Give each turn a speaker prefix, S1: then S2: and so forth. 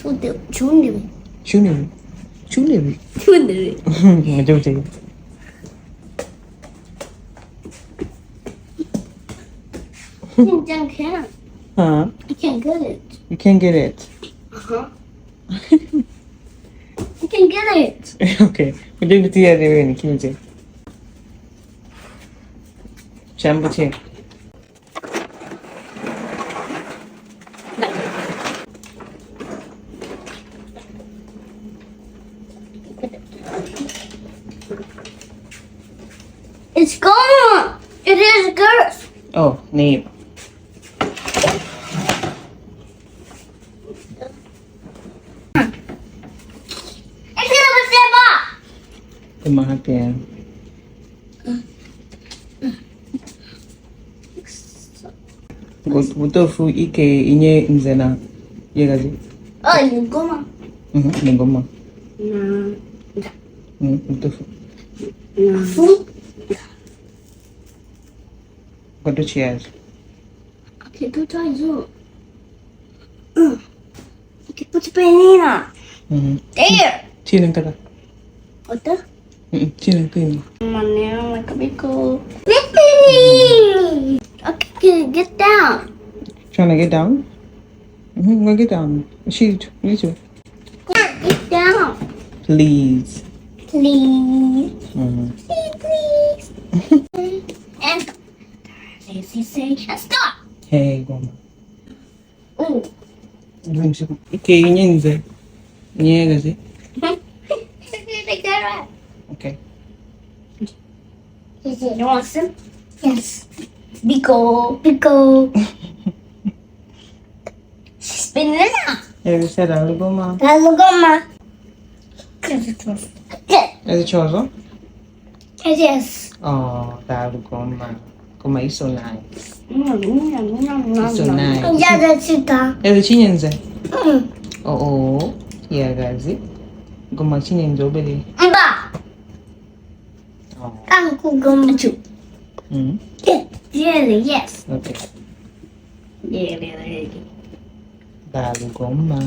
S1: Chuni.
S2: Chuni. Chuni.
S1: Chuni.
S2: Majority.
S1: Can't.
S2: Huh?
S1: I can't get it.
S2: You can't get it.
S1: Uh-huh. I can get it.
S2: Okay. Majority are there in Kimchi. Chambuche.
S1: It's gone. It is good.
S2: Oh, name.
S1: It's gonna step up.
S2: Kemahapian. Utofu ike inye nzena. Yegazi.
S1: Oh, you go,
S2: Ngoma.
S1: No.
S2: Utofu.
S1: Food.
S2: What do she has?
S1: Okay, go try it. Okay, put the banana. There.
S2: Chinang taka.
S1: What the?
S2: Chinang tin.
S1: Now, like a big cool. Okay, get down.
S2: Trying to get down? Go get down. Shoot. Me too.
S1: Get down.
S2: Please.
S1: Please.
S2: Mm-hmm.
S1: Please. And say, stop.
S2: Hey, Goma.
S1: Oh.
S2: Ike inye nze. Yegazi.
S1: Like that,
S2: Okay.
S1: right? You want some? Yes. Pico. She's spinning it out.
S2: Have you said that, Goma?
S1: Hello, Goma. Good.
S2: Is it chosen?
S1: Yes.
S2: Oh, that Goma. Goma is so nice.
S1: It's
S2: so nice.
S1: Yeah, that's it.
S2: Is it chinyenze? Oh, Yegazi. Goma chinyenze obele.
S1: Mba.
S2: Oh.
S1: Uncle Goma. Yes.
S2: Okay.
S1: Yeah.
S2: That Goma.